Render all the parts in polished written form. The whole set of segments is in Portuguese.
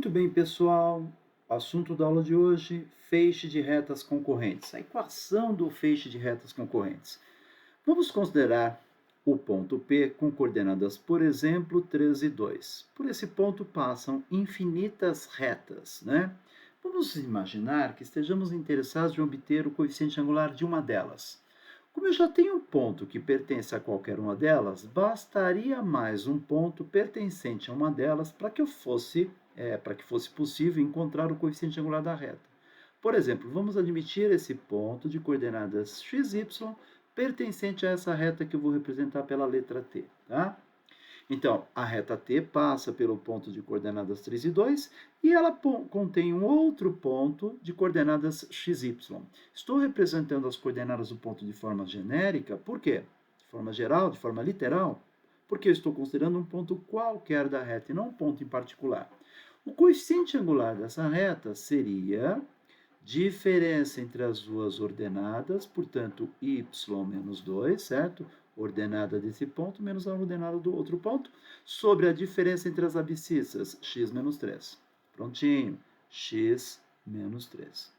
Muito bem, pessoal. O assunto da aula de hoje, feixe de retas concorrentes. A equação do feixe de retas concorrentes. Vamos considerar o ponto P com coordenadas, por exemplo, 3 e 2. Por esse ponto passam infinitas retas, né? Vamos imaginar que estejamos interessados em obter o coeficiente angular de uma delas. Como eu já tenho um ponto que pertence a qualquer uma delas, bastaria mais um ponto pertencente a uma delas para que fosse possível encontrar o coeficiente angular da reta. Por exemplo, vamos admitir esse ponto de coordenadas x, y pertencente a essa reta que eu vou representar pela letra t, tá? Então, a reta T passa pelo ponto de coordenadas 3 e 2 e ela contém um outro ponto de coordenadas x, y. Estou representando as coordenadas do ponto de forma genérica, por quê? De forma geral, de forma literal, porque eu estou considerando um ponto qualquer da reta e não um ponto em particular. O coeficiente angular dessa reta seria diferença entre as duas ordenadas, portanto, y menos 2, certo? Ordenada desse ponto menos a ordenada do outro ponto, sobre a diferença entre as abscissas, x menos 3. Prontinho, x menos 3.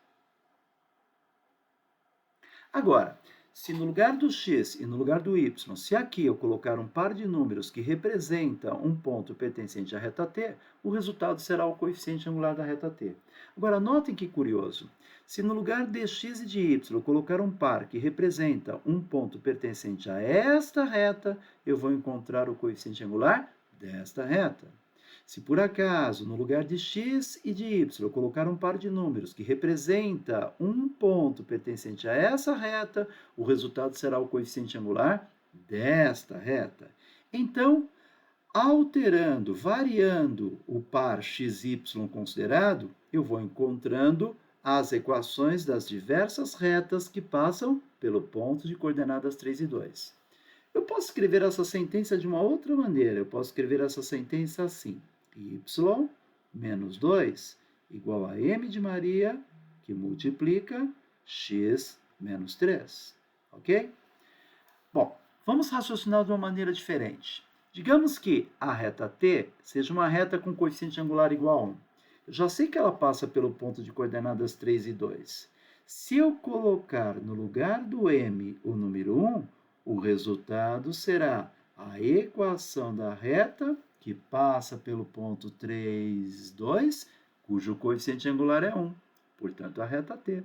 Agora, se no lugar do x e no lugar do y, se aqui eu colocar um par de números que representa um ponto pertencente à reta t, o resultado será o coeficiente angular da reta t. Agora, notem que curioso. Se no lugar de x e de y colocar um par que representa um ponto pertencente a esta reta, eu vou encontrar o coeficiente angular desta reta. Se por acaso, no lugar de x e de y, eu colocar um par de números que representa um ponto pertencente a essa reta, o resultado será o coeficiente angular desta reta. Então, alterando, variando o par xy considerado, eu vou encontrando as equações das diversas retas que passam pelo ponto de coordenadas 3 e 2. Eu posso escrever essa sentença de uma outra maneira. Eu posso escrever essa sentença assim: y menos 2 igual a m de Maria, que multiplica x menos 3. Ok? Bom, vamos raciocinar de uma maneira diferente. Digamos que a reta t seja uma reta com coeficiente angular igual a 1. Eu já sei que ela passa pelo ponto de coordenadas 3 e 2. Se eu colocar no lugar do m o número 1, o resultado será a equação da reta que passa pelo ponto 3, 2, cujo coeficiente angular é 1, portanto, a reta t.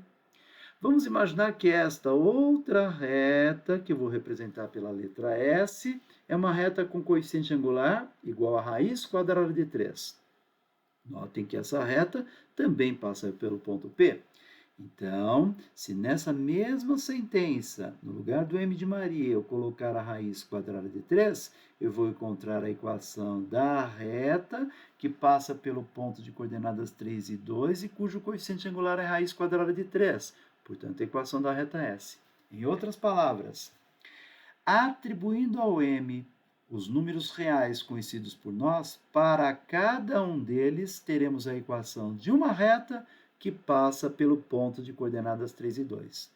Vamos imaginar que esta outra reta, que eu vou representar pela letra S, é uma reta com coeficiente angular igual a raiz quadrada de 3. Notem que essa reta também passa pelo ponto P. Então, se nessa mesma sentença, no lugar do m de Maria, eu colocar a raiz quadrada de 3, eu vou encontrar a equação da reta que passa pelo ponto de coordenadas 3 e 2 e cujo coeficiente angular é raiz quadrada de 3. Portanto, a equação da reta S. Em outras palavras, atribuindo ao m os números reais conhecidos por nós, para cada um deles teremos a equação de uma reta que passa pelo ponto de coordenadas 3 e 2.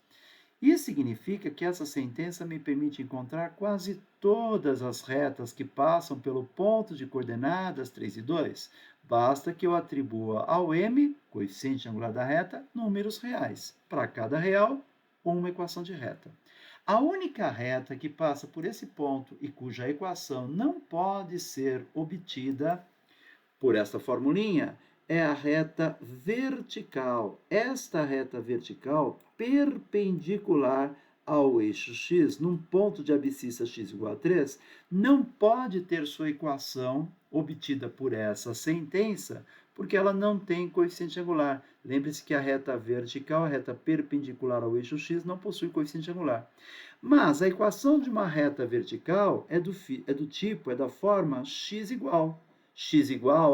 Isso significa que essa sentença me permite encontrar quase todas as retas que passam pelo ponto de coordenadas 3 e 2. Basta que eu atribua ao m, coeficiente angular da reta, números reais. Para cada real, uma equação de reta. A única reta que passa por esse ponto e cuja equação não pode ser obtida por esta formulinha é a reta vertical. Esta reta vertical perpendicular ao eixo x, num ponto de abscissa x igual a 3, não pode ter sua equação obtida por essa sentença, porque ela não tem coeficiente angular. Lembre-se que a reta vertical, a reta perpendicular ao eixo x, não possui coeficiente angular. Mas a equação de uma reta vertical é da forma x igual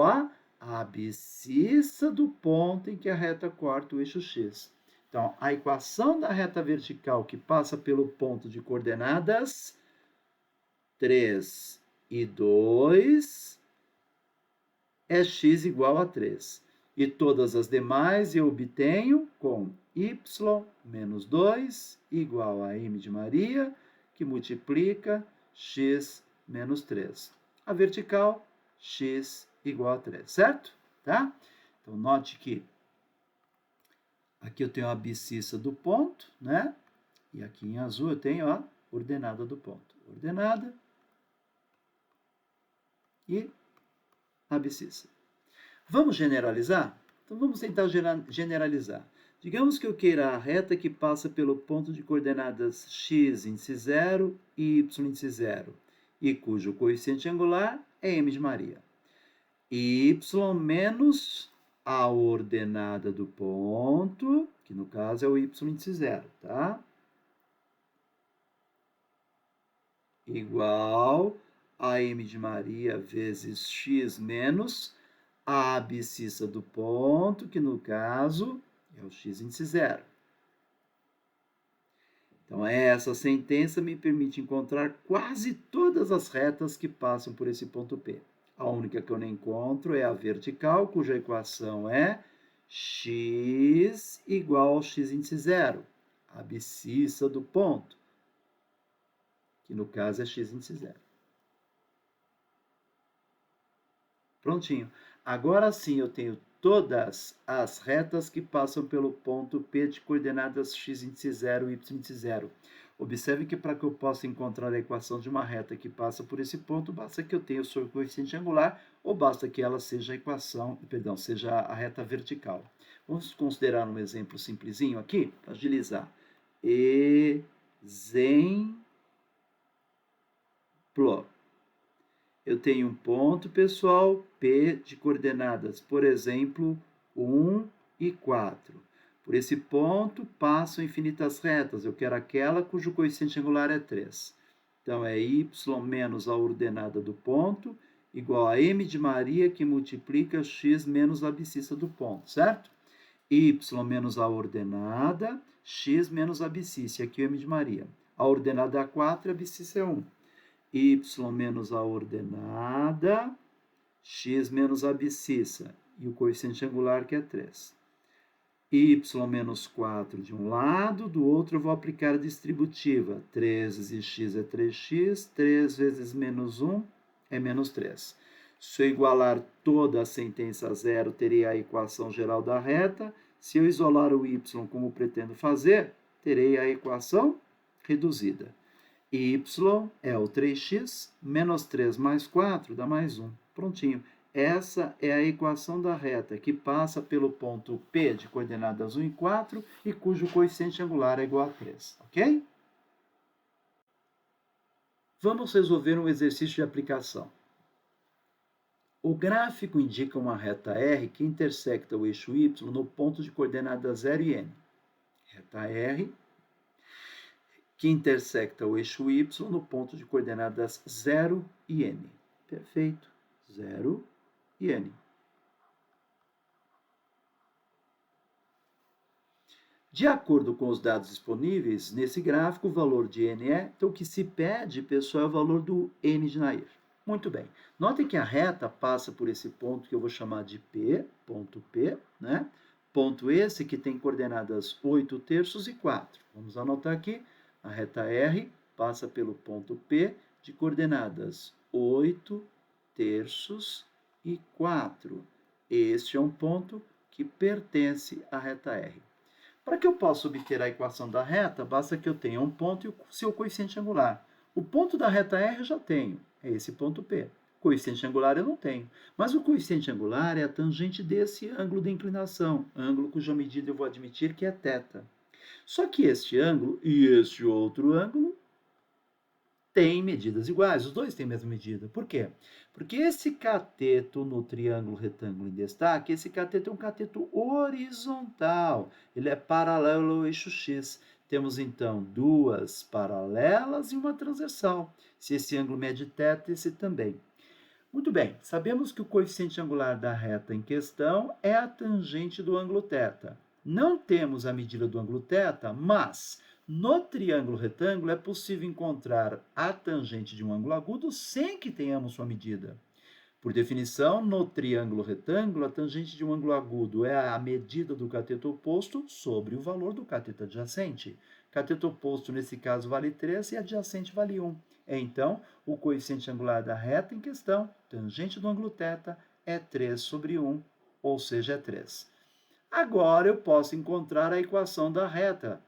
a abscissa do ponto em que a reta corta o eixo x. Então, a equação da reta vertical que passa pelo ponto de coordenadas 3 e 2 é x igual a 3. E todas as demais eu obtenho com y menos 2 igual a m de Maria, que multiplica x menos 3. A vertical, x igual a 3, certo? Tá? Então, note que aqui eu tenho a abscissa do ponto, né? E aqui em azul eu tenho a ordenada do ponto. Ordenada e abscissa. Vamos generalizar? Então, vamos tentar generalizar. Digamos que eu queira a reta que passa pelo ponto de coordenadas x, índice 0, e y, índice 0, e cujo coeficiente angular é m de Maria. Y menos a ordenada do ponto, que no caso é o y, índice 0, tá? Igual a m de Maria vezes x menos a abscissa do ponto, que no caso é o x índice 0. Então, essa sentença me permite encontrar quase todas as retas que passam por esse ponto P. A única que eu não encontro é a vertical, cuja equação é x igual ao x índice 0, a abscissa do ponto, que no caso é x índice 0. Prontinho. Agora sim eu tenho todas as retas que passam pelo ponto P de coordenadas x índice 0 e y índice 0. Observe que para que eu possa encontrar a equação de uma reta que passa por esse ponto, basta que eu tenha o seu coeficiente angular ou basta que ela seja a equação, perdão, seja a reta vertical. Vamos considerar um exemplo simplesinho aqui, para agilizar. Exemplo. Eu tenho um ponto, pessoal, P de coordenadas, por exemplo, 1 e 4. Por esse ponto passam infinitas retas. Eu quero aquela cujo coeficiente angular é 3. Então, é y menos a ordenada do ponto igual a m de Maria que multiplica x menos a abscissa do ponto, certo? Y menos a ordenada, x menos a abscissa. Aqui é m de Maria. A ordenada é 4 e a abscissa é 1. Y menos a ordenada, x menos a abscissa, e o coeficiente angular que é 3. Y menos 4 de um lado, do outro eu vou aplicar a distributiva. 3 vezes x é 3x, 3 vezes menos 1 é menos 3. Se eu igualar toda a sentença a zero, terei a equação geral da reta. Se eu isolar o y como pretendo fazer, terei a equação reduzida. Y é o 3x, menos 3 mais 4 dá mais 1. Prontinho. Essa é a equação da reta que passa pelo ponto P de coordenadas 1 e 4 e cujo coeficiente angular é igual a 3, ok? Vamos resolver um exercício de aplicação. O gráfico indica uma reta R que intersecta o eixo Y no ponto de coordenadas 0 e n. Reta R que intersecta o eixo Y no ponto de coordenadas 0 e n. Perfeito. 0 e n. De acordo com os dados disponíveis, nesse gráfico, o valor de n é, então o que se pede, pessoal, é o valor do n de Nair. Muito bem. Notem que a reta passa por esse ponto que eu vou chamar de P, ponto P, né? Ponto esse que tem coordenadas 8 terços e 4. Vamos anotar aqui. A reta R passa pelo ponto P de coordenadas 8 terços e 4. Este é um ponto que pertence à reta R. Para que eu possa obter a equação da reta, basta que eu tenha um ponto e o seu coeficiente angular. O ponto da reta R eu já tenho, é esse ponto P. O coeficiente angular eu não tenho. Mas o coeficiente angular é a tangente desse ângulo de inclinação, ângulo cuja medida eu vou admitir que é θ. Só que este ângulo e este outro ângulo têm medidas iguais, os dois têm a mesma medida. Por quê? Porque esse cateto no triângulo retângulo em destaque, esse cateto é um cateto horizontal, ele é paralelo ao eixo X. Temos então duas paralelas e uma transversal. Se esse ângulo mede θ, esse também. Muito bem, sabemos que o coeficiente angular da reta em questão é a tangente do ângulo θ. Não temos a medida do ângulo θ, mas no triângulo retângulo é possível encontrar a tangente de um ângulo agudo sem que tenhamos sua medida. Por definição, no triângulo retângulo, a tangente de um ângulo agudo é a medida do cateto oposto sobre o valor do cateto adjacente. Cateto oposto, nesse caso, vale 3 e adjacente vale 1. Então, o coeficiente angular da reta em questão, tangente do ângulo θ, é 3 sobre 1. ou seja, é 3. Agora eu posso encontrar a equação da reta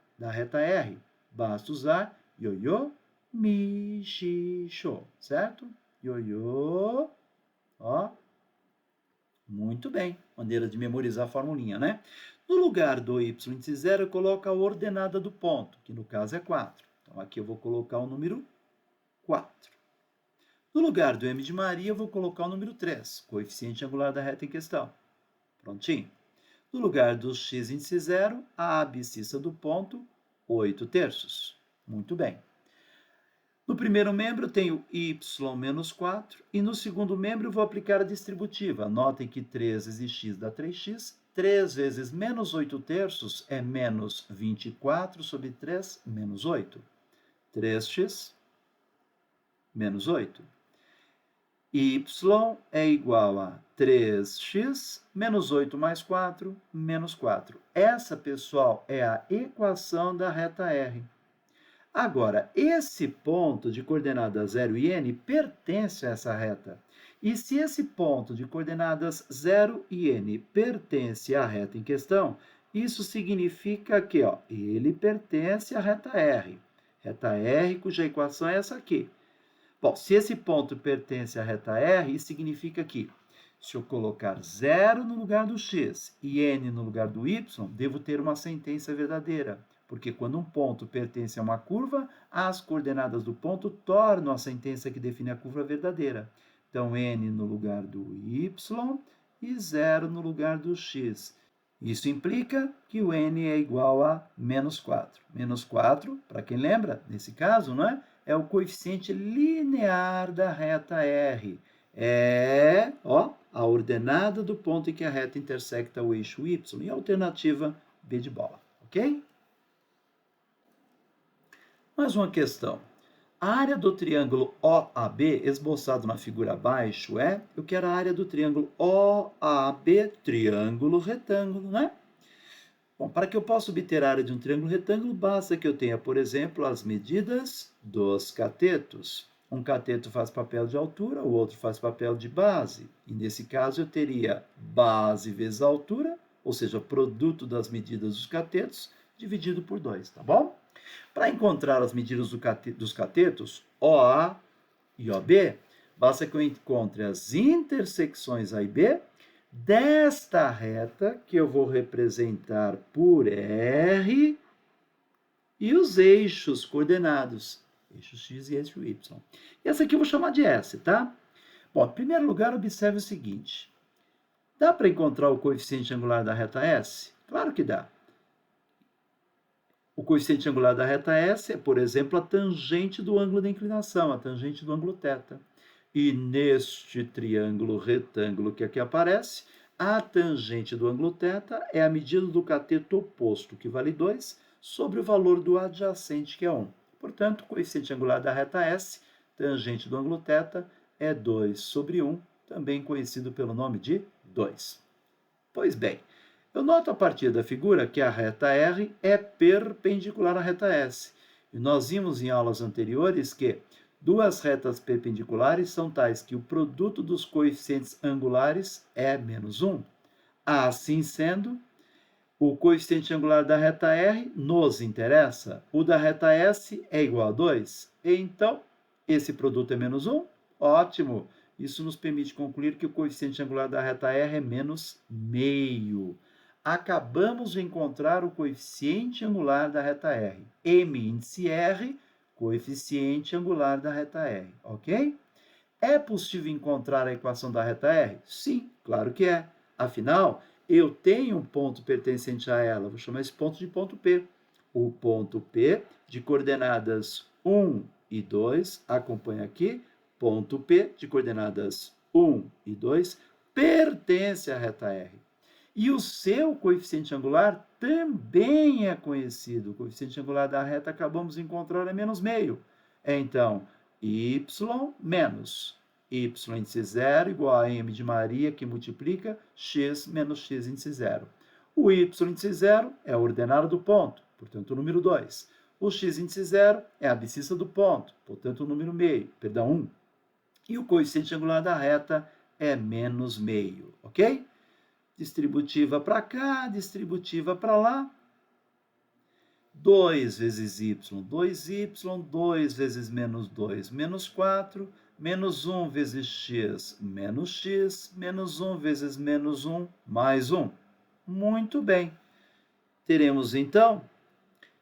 R. Basta usar ioiô, mi, shi, shô, certo? Ioiô, ó. Muito bem, maneira de memorizar a formulinha, né? No lugar do y índice 0, eu coloco a ordenada do ponto, que no caso é 4. Então, aqui eu vou colocar o número 4. No lugar do m de Maria, eu vou colocar o número 3, coeficiente angular da reta em questão. Prontinho. No lugar do x índice 0, a abscissa do ponto, 8/3. Muito bem. No primeiro membro, eu tenho y menos 4, e no segundo membro eu vou aplicar a distributiva. Notem que 3 vezes x dá 3x, 3 vezes menos 8/3 é menos 24 sobre 3, menos 8. 3x menos 8. Y é igual a 3x menos 8 mais 4, menos 4. Essa, pessoal, é a equação da reta R. Agora, esse ponto de coordenadas 0 e n pertence a essa reta. E se esse ponto de coordenadas 0 e n pertence à reta em questão, isso significa que ele pertence à reta R. Reta R, cuja equação é essa aqui. Bom, se esse ponto pertence à reta R, isso significa que, se eu colocar 0 no lugar do x e n no lugar do y, devo ter uma sentença verdadeira. Porque quando um ponto pertence a uma curva, as coordenadas do ponto tornam a sentença que define a curva verdadeira. Então, n no lugar do y e 0 no lugar do x. Isso implica que o n é igual a menos 4. Menos 4, para quem lembra, nesse caso, não é? É o coeficiente linear da reta R. É a ordenada do ponto em que a reta intersecta o eixo y. E a alternativa B de bola, ok? Mais uma questão. A área do triângulo OAB, esboçado na figura abaixo, eu quero a área do triângulo OAB, triângulo retângulo, né? Bom, para que eu possa obter a área de um triângulo retângulo, basta que eu tenha, por exemplo, as medidas dos catetos. Um cateto faz papel de altura, o outro faz papel de base. E nesse caso eu teria base vezes a altura, ou seja, produto das medidas dos catetos, dividido por 2, tá bom? Para encontrar as medidas dos catetos, OA e OB, basta que eu encontre as intersecções A e B desta reta, que eu vou representar por R, e os eixos coordenados, eixo X e eixo Y. E essa aqui eu vou chamar de S, tá? Bom, em primeiro lugar, observe o seguinte. Dá para encontrar o coeficiente angular da reta S? Claro que dá. O coeficiente angular da reta S é, por exemplo, a tangente do ângulo de inclinação, a tangente do ângulo θ. E neste triângulo retângulo que aqui aparece, a tangente do ângulo θ é a medida do cateto oposto, que vale 2, sobre o valor do adjacente, que é 1. Portanto, o coeficiente angular da reta S, tangente do ângulo θ, é 2 sobre 1, também conhecido pelo nome de 2. Pois bem, eu noto a partir da figura que a reta R é perpendicular à reta S. E nós vimos em aulas anteriores que duas retas perpendiculares são tais que o produto dos coeficientes angulares é menos 1. Assim sendo, o coeficiente angular da reta R nos interessa. O da reta S é igual a 2. Então, esse produto é menos 1? Ótimo! Isso nos permite concluir que o coeficiente angular da reta R é menos meio. Acabamos de encontrar o coeficiente angular da reta R. M índice R, coeficiente angular da reta R, ok? É possível encontrar a equação da reta R? Sim, claro que é. Afinal, eu tenho um ponto pertencente a ela. Vou chamar esse ponto de ponto P. O ponto P de coordenadas 1 e 2, acompanha aqui, ponto P de coordenadas 1 e 2, pertence à reta R. E o seu coeficiente angular também é conhecido. O coeficiente angular da reta acabamos de encontrar é menos meio. Então, y menos y índice 0 igual a m de Maria, que multiplica x menos x índice 0. O y índice 0 é a ordenada do ponto, portanto, o número 2. O x índice 0 é a abscissa do ponto, portanto, o número 1. E o coeficiente angular da reta é menos meio, ok? distributiva para cá, distributiva para lá. 2 vezes y, 2y, 2 vezes menos 2, menos 4, menos 1 vezes x, menos 1 vezes menos 1, mais 1. Muito bem. Teremos, então,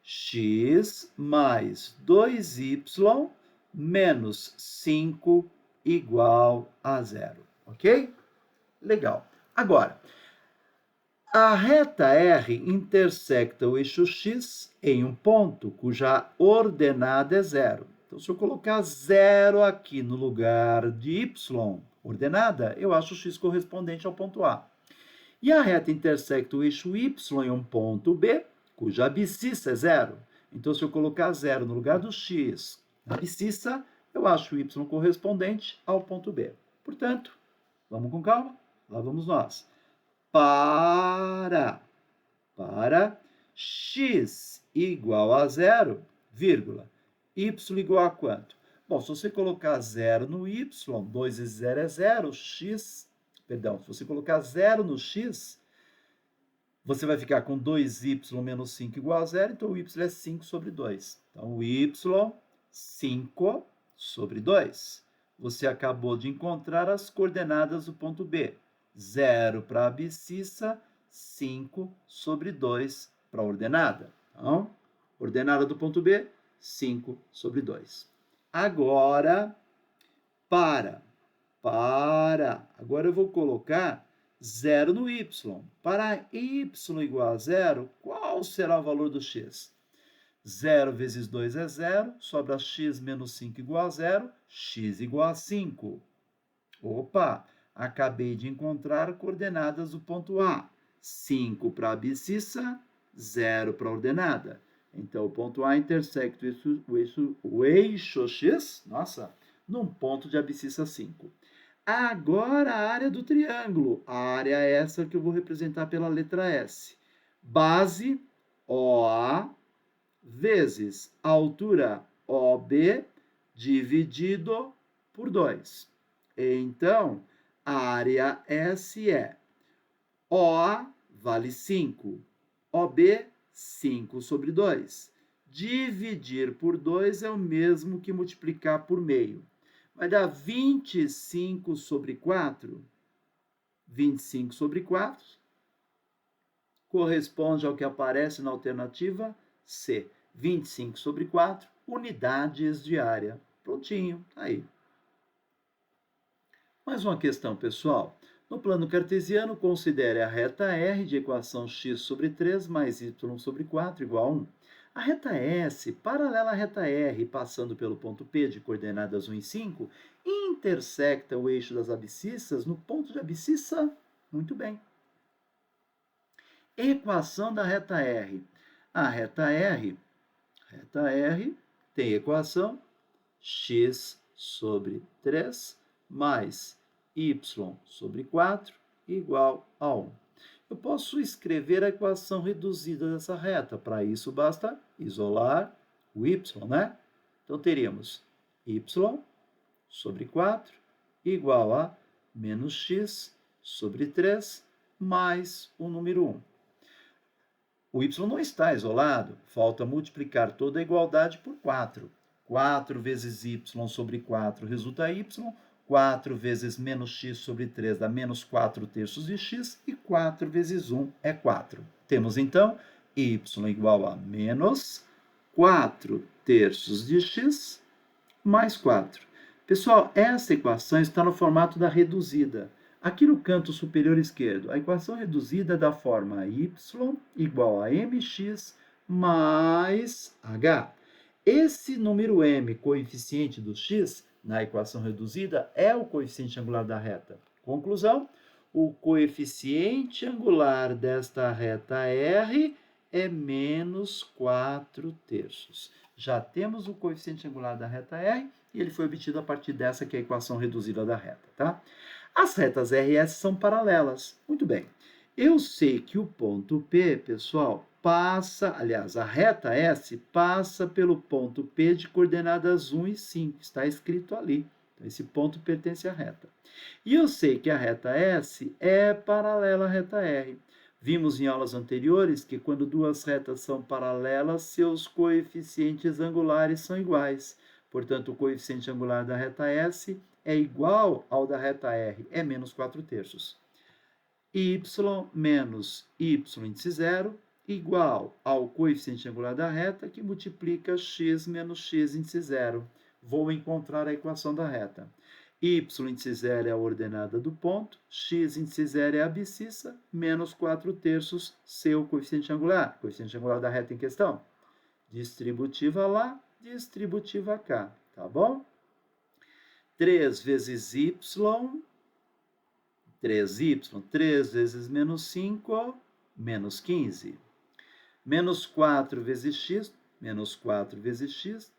x mais 2y menos 5 igual a 0. Ok? Legal. Agora, a reta R intersecta o eixo X em um ponto cuja ordenada é 0. Então, se eu colocar 0 aqui no lugar de Y, ordenada, eu acho o X correspondente ao ponto A. E a reta intersecta o eixo Y em um ponto B, cuja abscissa é 0. Então, se eu colocar 0 no lugar do X na abscissa, eu acho o Y correspondente ao ponto B. Portanto, vamos com calma, lá vamos nós. Para x igual a 0, vírgula, y igual a quanto? Bom, se você colocar 0 no y, 2 vezes 0 é 0, se você colocar 0 no x, você vai ficar com 2y menos 5 igual a 0, então o y é 5 sobre 2. Então, o y, 5 sobre 2. Você acabou de encontrar as coordenadas do ponto B. 0 para a abscissa, 5 sobre 2 para a ordenada. Então, ordenada do ponto B, 5 sobre 2. Agora, agora eu vou colocar 0 no y. Para y igual a 0, qual será o valor do x? 0 vezes 2 é 0, sobra x menos 5 igual a 0, x igual a 5. Opa! Acabei de encontrar coordenadas do ponto A. 5 para a abscissa, 0 para a ordenada. Então, o ponto A intersecta o eixo X, num ponto de abscissa 5. Agora, a área do triângulo. A área é essa que eu vou representar pela letra S. Base, OA, vezes altura OB, dividido por 2. Então, a área S é OA vale 5, OB 5 sobre 2. Dividir por 2 é o mesmo que multiplicar por meio. Vai dar 25 sobre 4. 25 sobre 4 corresponde ao que aparece na alternativa C. 25 sobre 4 unidades de área. Prontinho, aí. Mais uma questão, pessoal. No plano cartesiano, considere a reta R de equação x sobre 3 mais y sobre 4 igual a 1. A reta S, paralela à reta R, passando pelo ponto P de coordenadas 1 e 5, intersecta o eixo das abscissas no ponto de abscissa. Muito bem. Equação da reta R. A reta R tem equação x sobre 3 mais y sobre 4 igual a 1. Eu posso escrever a equação reduzida dessa reta. Para isso, basta isolar o y, né? Então, teríamos y sobre 4 igual a menos x sobre 3 mais o número 1. O y não está isolado, falta multiplicar toda a igualdade por 4. 4 vezes y sobre 4 resulta y, 4 vezes menos x sobre 3 dá menos 4 terços de x, e 4 vezes 1 é 4. Temos, então, y igual a menos 4 terços de x mais 4. Pessoal, essa equação está no formato da reduzida. Aqui no canto superior esquerdo, a equação reduzida é da forma y igual a mx mais h. Esse número m, coeficiente do x, na equação reduzida, é o coeficiente angular da reta. Conclusão, o coeficiente angular desta reta R é menos 4 terços. Já temos o coeficiente angular da reta R e ele foi obtido a partir dessa que é a equação reduzida da reta, tá? As retas R e S são paralelas. Muito bem. Eu sei que o ponto P, pessoal, a reta S passa pelo ponto P de coordenadas 1 e 5. Está escrito ali. Esse ponto pertence à reta. E eu sei que a reta S é paralela à reta R. Vimos em aulas anteriores que quando duas retas são paralelas, seus coeficientes angulares são iguais. Portanto, o coeficiente angular da reta S é igual ao da reta R, é menos 4/3. Y menos y índice zero igual ao coeficiente angular da reta que multiplica x menos x índice zero. Vou encontrar a equação da reta. Y índice zero é a ordenada do ponto, x índice zero é a abscissa, menos 4/3 seu coeficiente angular da reta em questão. Distributiva lá, distributiva cá, tá bom? 3 vezes y, 3y, 3 vezes menos 5, menos 15. Menos 4 vezes x, menos 4 vezes x,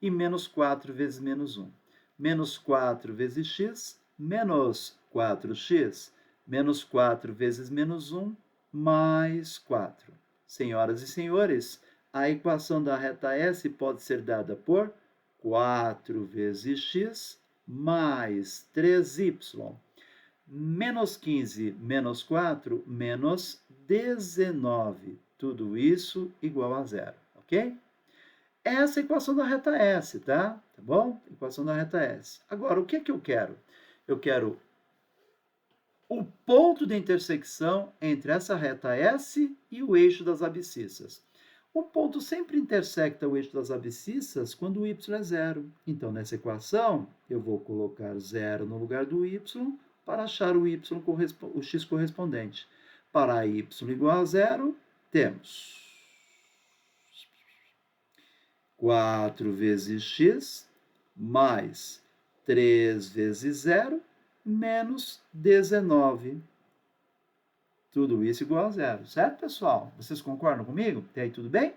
e menos 4 vezes menos 1. Menos 4 vezes x, menos 4x, menos 4 vezes menos 1, mais 4. Senhoras e senhores, a equação da reta S pode ser dada por 4 vezes x mais 3y. Menos 15 menos 4, menos 19. Tudo isso igual a zero, ok? Essa é a equação da reta S, tá? Tá bom? Equação da reta S. Agora, o que é que eu quero? Eu quero o ponto de intersecção entre essa reta S e o eixo das abscissas. O ponto sempre intersecta o eixo das abscissas quando o y é zero. Então, nessa equação, eu vou colocar zero no lugar do y para achar o x correspondente. Para y igual a zero, temos 4 vezes x mais 3 vezes 0 menos 19. Tudo isso igual a zero, certo, pessoal? Vocês concordam comigo? Até aí tudo bem?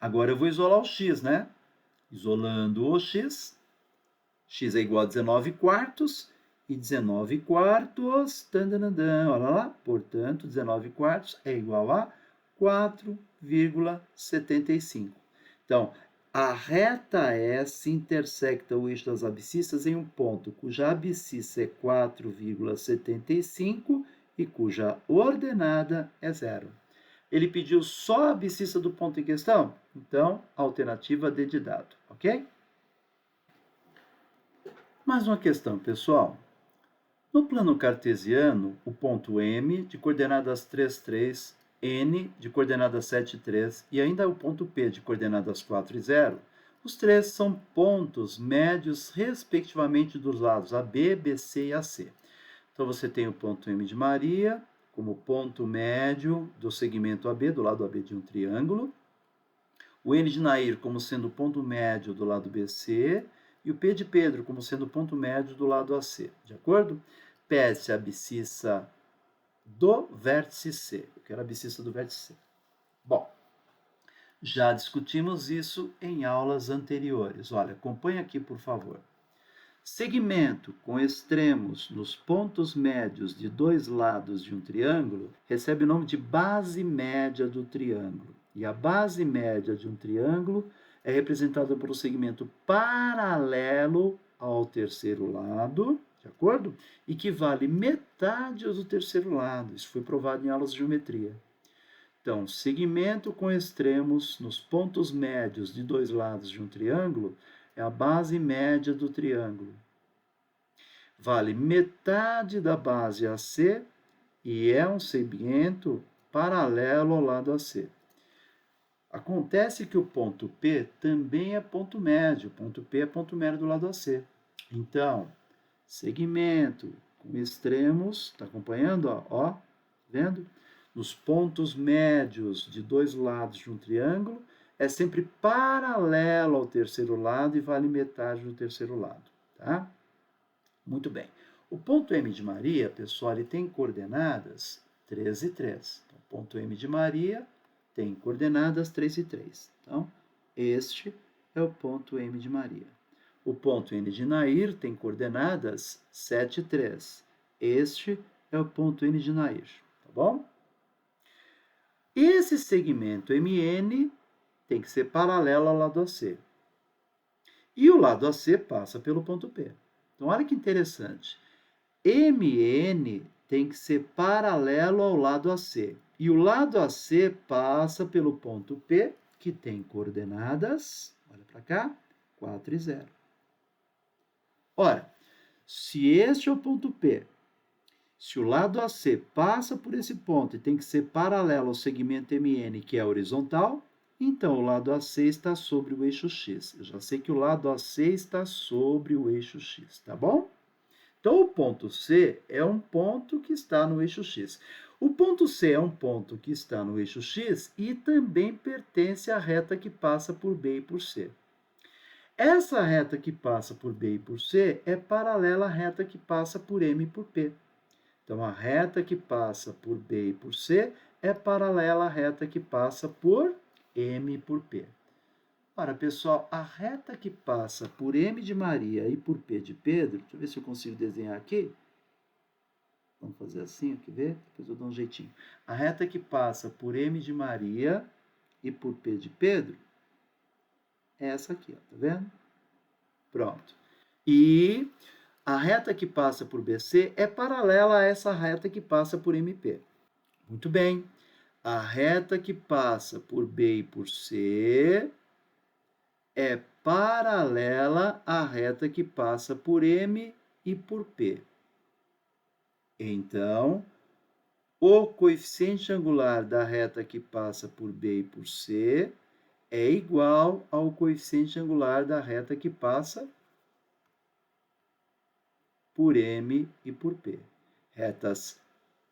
Agora eu vou isolar o x, né? Isolando o x é igual a 19 quartos, e 19 quartos, olha lá, portanto, 19 quartos é igual a 4,75. Então, a reta S intersecta o eixo das abscissas em um ponto cuja abscissa é 4,75 e cuja ordenada é zero. Ele pediu só a abscissa do ponto em questão? Então, alternativa D de dado, ok? Mais uma questão, pessoal. No plano cartesiano, o ponto M, de coordenadas 3, 3, N, de coordenadas 7, 3, e ainda o ponto P, de coordenadas 4 e 0, os três são pontos médios, respectivamente, dos lados AB, BC e AC. Então, você tem o ponto M de Maria como ponto médio do segmento AB, do lado AB de um triângulo, o N de Nair como sendo o ponto médio do lado BC, e o P de Pedro como sendo o ponto médio do lado AC, de acordo? Pede-se a abscissa do vértice C. Eu quero a abscissa do vértice C. Bom, já discutimos isso em aulas anteriores. Olha, acompanha aqui, por favor. Segmento com extremos nos pontos médios de dois lados de um triângulo recebe o nome de base média do triângulo. E a base média de um triângulo é representada por um segmento paralelo ao terceiro lado, de acordo? E que vale metade do terceiro lado. Isso foi provado em aulas de geometria. Então, segmento com extremos nos pontos médios de dois lados de um triângulo é a base média do triângulo. Vale metade da base AC e é um segmento paralelo ao lado AC. Acontece que o ponto P também é ponto médio. O ponto P é ponto médio do lado AC. Então, segmento com extremos, está acompanhando? Ó, vendo? Nos pontos médios de dois lados de um triângulo, é sempre paralelo ao terceiro lado e vale metade do terceiro lado, tá? Muito bem. O ponto M de Maria, pessoal, ele tem coordenadas 3 e 3. Então, o ponto M de Maria tem coordenadas 3 e 3. Então, este é o ponto M de Maria. O ponto N de Nair tem coordenadas 7 e 3. Este é o ponto N de Nair, tá bom? Esse segmento MN tem que ser paralelo ao lado AC. E o lado AC passa pelo ponto P. Então, olha que interessante. MN tem que ser paralelo ao lado AC. E o lado AC passa pelo ponto P, que tem coordenadas, olha para cá, 4 e 0. Ora, se este é o ponto P, se o lado AC passa por esse ponto e tem que ser paralelo ao segmento MN, que é horizontal, então o lado AC está sobre o eixo X. Eu já sei que o lado AC está sobre o eixo X, tá bom? Então, o ponto C é um ponto que está no eixo X. O ponto C é um ponto que está no eixo X e também pertence à reta que passa por B e por C. Essa reta que passa por B e por C é paralela à reta que passa por M e por P. Então, a reta que passa por B e por C é paralela à reta que passa por M e por P. Ora, pessoal, a reta que passa por M de Maria e por P de Pedro, deixa eu ver se eu consigo desenhar aqui. Vamos fazer assim, aqui ver? Depois eu dou um jeitinho. A reta que passa por M de Maria e por P de Pedro é essa aqui, ó, tá vendo? Pronto. E a reta que passa por BC é paralela a essa reta que passa por MP. Muito bem. A reta que passa por B e por C é paralela à reta que passa por M e por P. Então, o coeficiente angular da reta que passa por B e por C é igual ao coeficiente angular da reta que passa por M e por P. Retas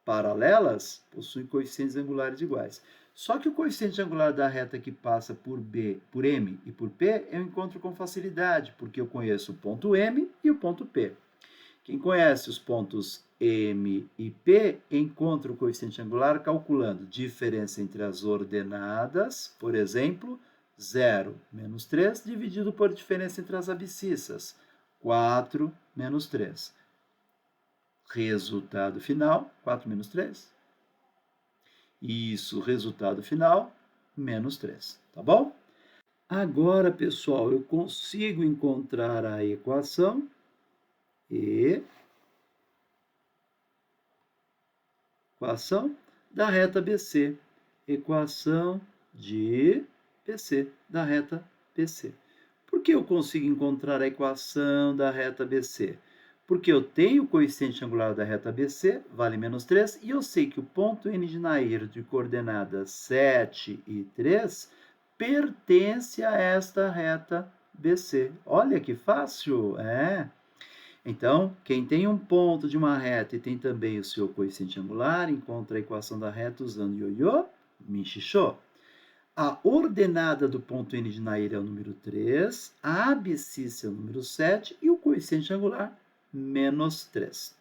paralelas possuem coeficientes angulares iguais. Só que o coeficiente angular da reta que passa por M e por P eu encontro com facilidade, porque eu conheço o ponto M e o ponto P. Quem conhece os pontos M e P encontra o coeficiente angular calculando diferença entre as ordenadas, por exemplo, 0 menos 3 dividido por diferença entre as abscissas, 4 menos 3. Resultado final, 4 menos 3. Isso, resultado final, menos 3, tá bom? Agora, pessoal, eu consigo encontrar a equação da reta BC. Equação de BC, da reta BC. Por que eu consigo encontrar a equação da reta BC? Porque eu tenho o coeficiente angular da reta BC, vale menos 3, e eu sei que o ponto N de Nair de coordenadas 7 e 3 pertence a esta reta BC. Olha que fácil, é? Então, quem tem um ponto de uma reta e tem também o seu coeficiente angular, encontra a equação da reta usando ioiô, michichô. A ordenada do ponto N de Nair é o número 3, a abscissa é o número 7 e o coeficiente angular, menos 3.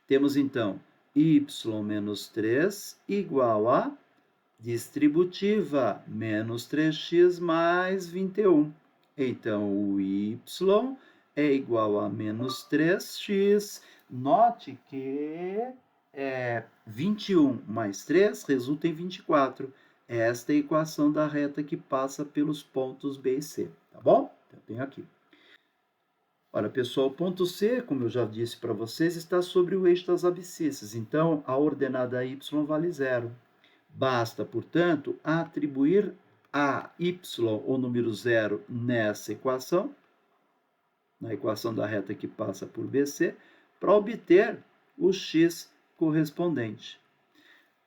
Temos, então, y menos 3 igual a distributiva, menos 3x mais 21. Então, o y é igual a menos 3x. Note que 21 mais 3 resulta em 24. Esta é a equação da reta que passa pelos pontos B e C, tá bom? Eu tenho aqui. Olha, pessoal, o ponto C, como eu já disse para vocês, está sobre o eixo das abscissas. Então, a ordenada y vale 0. Basta, portanto, atribuir a y o número 0 nessa equação, na equação da reta que passa por BC, para obter o x correspondente.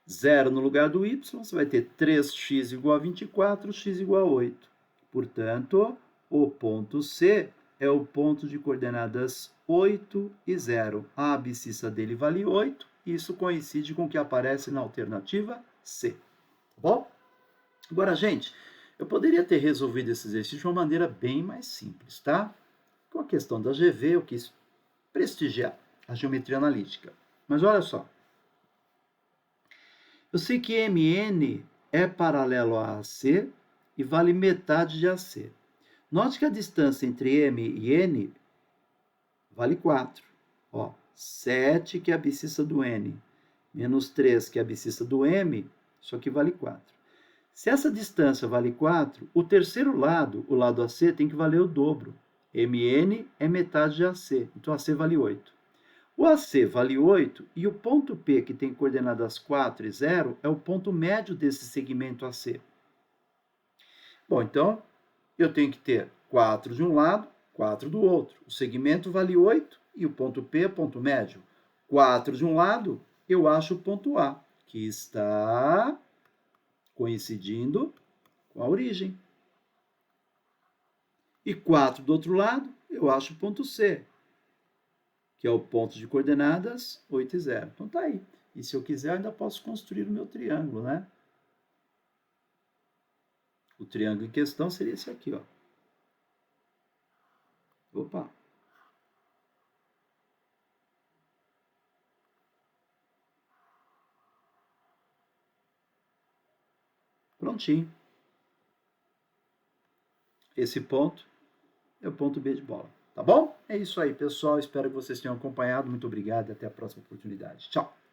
0 no lugar do y, você vai ter 3x igual a 24, x igual a 8. Portanto, o ponto C é o ponto de coordenadas 8 e 0. A abscissa dele vale 8, e isso coincide com o que aparece na alternativa C. Tá bom? Agora, gente, eu poderia ter resolvido esse exercício de uma maneira bem mais simples, tá? Com a questão da GV, eu quis prestigiar a geometria analítica. Mas olha só. Eu sei que MN é paralelo a AC e vale metade de AC. Note que a distância entre M e N vale 4. Ó, 7, que é a abscissa do N, menos 3, que é a abscissa do M, isso aqui vale 4. Se essa distância vale 4, o terceiro lado, o lado AC, tem que valer o dobro. MN é metade de AC, então AC vale 8. O AC vale 8 e o ponto P, que tem coordenadas 4 e 0, é o ponto médio desse segmento AC. Bom, então, eu tenho que ter 4 de um lado, 4 do outro. O segmento vale 8 e o ponto P é ponto médio. 4 de um lado, eu acho o ponto A, que está coincidindo com a origem. E 4 do outro lado, eu acho o ponto C, que é o ponto de coordenadas 8 e 0. Então tá aí. E se eu quiser, eu ainda posso construir o meu triângulo, né? O triângulo em questão seria esse aqui, ó. Opa! Prontinho. Esse ponto é o ponto B de bola. Tá bom? É isso aí, pessoal. Espero que vocês tenham acompanhado. Muito obrigado e até a próxima oportunidade. Tchau!